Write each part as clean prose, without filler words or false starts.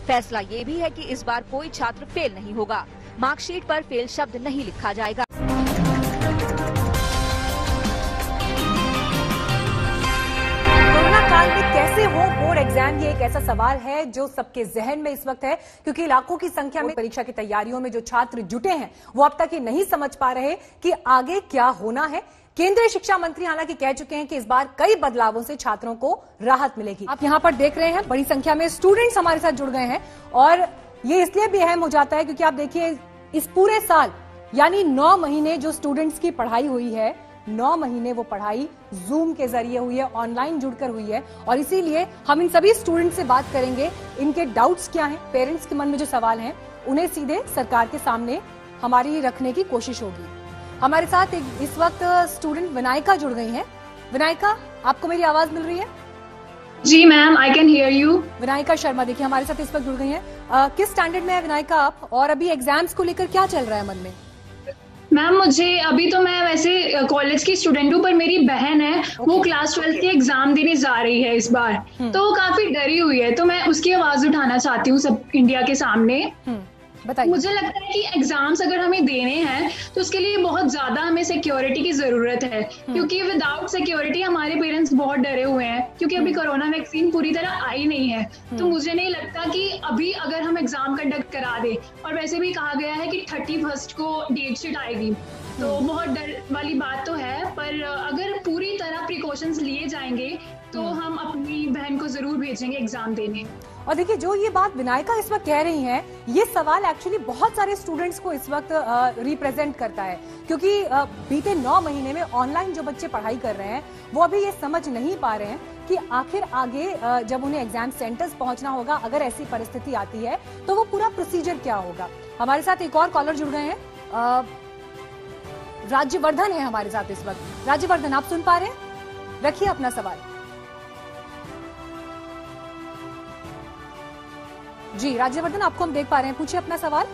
फैसला ये भी है कि इस बार कोई छात्र फेल नहीं होगा। मार्कशीट पर फेल शब्द नहीं लिखा जाएगा। कोरोना काल में कैसे हो बोर्ड एग्जाम, ये एक ऐसा सवाल है जो सबके जहन में इस वक्त है, क्योंकि लाखों की संख्या में परीक्षा की तैयारियों में जो छात्र जुटे हैं वो अब तक ये नहीं समझ पा रहे कि आगे क्या होना है। केंद्रीय शिक्षा मंत्री हालांकि कह चुके हैं कि इस बार कई बदलावों से छात्रों को राहत मिलेगी। आप यहाँ पर देख रहे हैं बड़ी संख्या में स्टूडेंट्स हमारे साथ जुड़ गए हैं, और ये इसलिए भी अहम हो जाता है क्योंकि आप देखिए इस पूरे साल यानी 9 महीने जो स्टूडेंट्स की पढ़ाई हुई है, 9 महीने वो पढ़ाई जूम के जरिए हुई है, ऑनलाइन जुड़कर हुई है। और इसीलिए हम इन सभी स्टूडेंट्स से बात करेंगे, इनके डाउट्स क्या हैं, पेरेंट्स के मन में जो सवाल हैं उन्हें सीधे सरकार के सामने हमारी रखने की कोशिश होगी। हमारे साथ इस वक्त स्टूडेंट विनायका जुड़ गई हैं। विनायका, आपको मेरी आवाज मिल रही है? जी ma'am, I can hear you. Vinayaka Sharma देखिए हमारे साथ इस वक्त जुड़ गई हैं। किस स्टैंडर्ड में है विनायका आप, और अभी एग्जाम्स को लेकर क्या चल रहा है मन में? मैम मुझे अभी तो मैं वैसे कॉलेज की स्टूडेंट हूँ, पर मेरी बहन है वो क्लास 12 के एग्जाम देने जा रही है इस बार, तो वो काफी डरी हुई है, तो मैं उसकी आवाज उठाना चाहती हूँ सब इंडिया के सामने। बताइए। मुझे लगता है कि एग्जाम्स अगर हमें देने हैं तो उसके लिए बहुत ज्यादा हमें सिक्योरिटी की जरूरत है, क्योंकि विदाउट सिक्योरिटी हमारे पेरेंट्स बहुत डरे हुए हैं, क्योंकि अभी कोरोना वैक्सीन पूरी तरह आई नहीं है। तो मुझे नहीं लगता कि अभी अगर हम एग्जाम कंडक्ट करा दे, और वैसे भी कहा गया है कि 31 को डेट शीट आएगी, तो बहुत डर वाली बात तो है, पर अगर पूरी तरह प्रिकॉशंस लिए जाएंगे तो हम अपनी बहन को जरूर भेजेंगे एग्जाम देने। और देखिए जो ये बात विनायका इस वक्त कह रही हैं, ये सवाल एक्चुअली बहुत सारे स्टूडेंट्स को इस वक्त रिप्रेजेंट करता है, क्योंकि बीते 9 महीने में ऑनलाइन जो बच्चे पढ़ाई कर रहे हैं वो अभी ये समझ नहीं पा रहे हैं कि आखिर आगे जब उन्हें एग्जाम सेंटर्स पहुंचना होगा, अगर ऐसी परिस्थिति आती है तो वो पूरा प्रोसीजर क्या होगा। हमारे साथ एक और कॉलर जुड़ गए हैं, राज्यवर्धन है हमारे साथ इस वक्त। राज्यवर्धन, आप सुन पा रहे हैं? रखिए अपना सवाल। जी राज्यवर्धन, आपको हम देख पा रहे हैं, पूछिए अपना सवाल।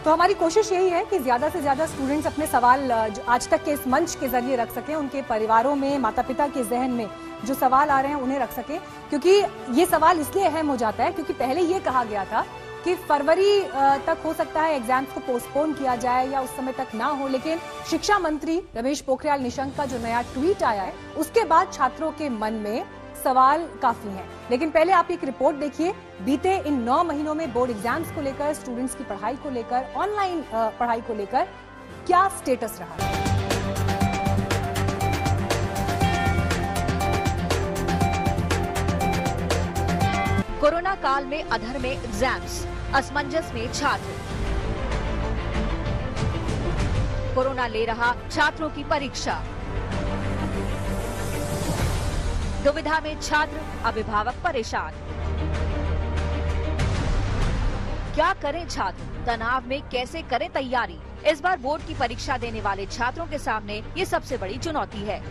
तो हमारी कोशिश यही है कि ज्यादा से ज्यादा स्टूडेंट्स अपने सवाल आज तक के इस मंच के जरिए रख सकें, उनके परिवारों में, माता पिता के जहन में जो सवाल आ रहे हैं उन्हें रख सकें, क्योंकि ये सवाल इसलिए अहम हो जाता है क्योंकि पहले ये कहा गया था कि फरवरी तक हो सकता है एग्जाम्स को पोस्टपोन किया जाए या उस समय तक ना हो, लेकिन शिक्षा मंत्री रमेश पोखरियाल निशंक का जो नया ट्वीट आया है उसके बाद छात्रों के मन में सवाल काफी हैं। लेकिन पहले आप एक रिपोर्ट देखिए, बीते इन 9 महीनों में बोर्ड एग्जाम्स को लेकर, स्टूडेंट्स की पढ़ाई को लेकर, ऑनलाइन पढ़ाई को लेकर क्या स्टेटस रहा है। कोरोना काल में अधर में एग्जाम्स, असमंजस में छात्र। कोरोना ले रहा छात्रों की परीक्षा, दुविधा में छात्र, अभिभावक परेशान। क्या करें छात्र, तनाव में कैसे करें तैयारी। इस बार बोर्ड की परीक्षा देने वाले छात्रों के सामने ये सबसे बड़ी चुनौती है।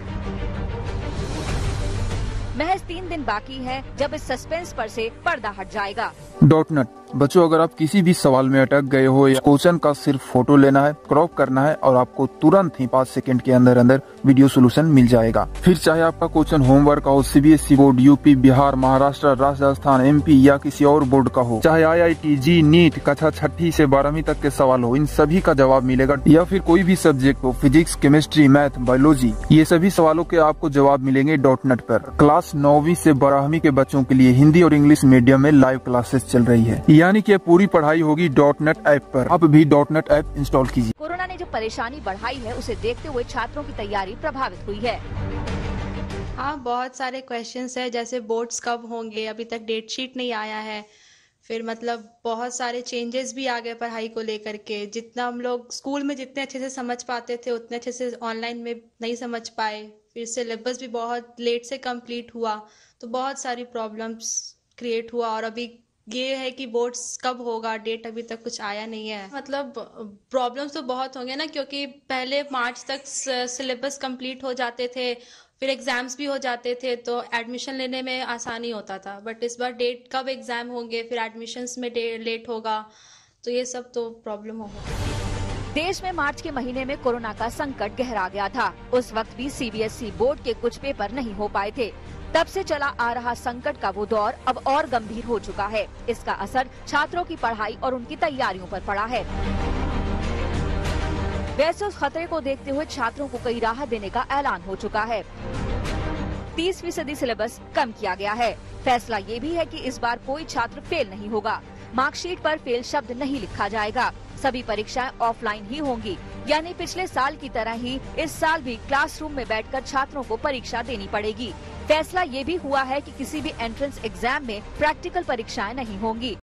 महज 3 दिन बाकी है जब इस सस्पेंस पर से पर्दा हट जाएगा। .NET बच्चों, अगर आप किसी भी सवाल में अटक गए हो या क्वेश्चन का सिर्फ फोटो लेना है, क्रॉप करना है और आपको तुरंत ही 5 सेकंड के अंदर अंदर वीडियो सोल्यूशन मिल जाएगा। फिर चाहे आपका क्वेश्चन होमवर्क का हो, CBSE board, UP, Bihar, Maharashtra, Rajasthan, MP या किसी और बोर्ड का हो, चाहे IIT, JEE, NEET, कक्षा 6ठी से 12वीं तक के सवाल हो, इन सभी का जवाब मिलेगा। या फिर कोई भी सब्जेक्ट हो, फिजिक्स, केमिस्ट्री, मैथ, बायोलॉजी, ये सभी सवालों के आपको जवाब मिलेंगे .NET पर। क्लास 9वीं से 12वीं के बच्चों के लिए हिंदी और इंग्लिश मीडियम में लाइव क्लासेस चल रही है, यानी कि पूरी पढ़ाई होगी .NET ऐप पर। आप भी .NET ऐप इंस्टॉल कीजिए। कोरोना ने जो परेशानी बढ़ाई है उसे देखते हुए छात्रों की तैयारी प्रभावित हुई है। हाँ, बहुत सारे क्वेश्चंस है, जैसे बोर्ड्स कब होंगे, अभी तक डेट शीट नहीं आया है। फिर मतलब बहुत सारे चेंजेस भी आ गए पढ़ाई को लेकर के। जितना हम लोग स्कूल में जितने अच्छे से समझ पाते थे उतने अच्छे से ऑनलाइन में नहीं समझ पाए। फिर सिलेबस भी बहुत लेट से कंप्लीट हुआ, तो बहुत सारी प्रॉब्लम्स क्रिएट हुआ। और अभी ये है कि बोर्ड्स कब होगा, डेट अभी तक कुछ आया नहीं है। मतलब प्रॉब्लम्स तो बहुत होंगे ना, क्योंकि पहले मार्च तक सिलेबस कंप्लीट हो जाते थे, फिर एग्जाम्स भी हो जाते थे, तो एडमिशन लेने में आसानी होता था। बट इस बार डेट कब एग्जाम होंगे, फिर एडमिशन्स में लेट होगा, तो ये सब तो प्रॉब्लम होगा। देश में मार्च के महीने में कोरोना का संकट गहरा गया था। उस वक्त भी CBSE बोर्ड के कुछ पेपर नहीं हो पाए थे। तब से चला आ रहा संकट का वो दौर अब और गंभीर हो चुका है। इसका असर छात्रों की पढ़ाई और उनकी तैयारियों पर पड़ा है। वैसे उस खतरे को देखते हुए छात्रों को कई राहत देने का ऐलान हो चुका है। 30% सिलेबस कम किया गया है। फैसला ये भी है कि इस बार कोई छात्र फेल नहीं होगा। मार्कशीट पर फेल शब्द नहीं लिखा जाएगा। सभी परीक्षाएं ऑफलाइन ही होंगी, यानी पिछले साल की तरह ही इस साल भी क्लासरूम में बैठकर छात्रों को परीक्षा देनी पड़ेगी। फैसला ये भी हुआ है कि किसी भी एंट्रेंस एग्जाम में प्रैक्टिकल परीक्षाएं नहीं होंगी।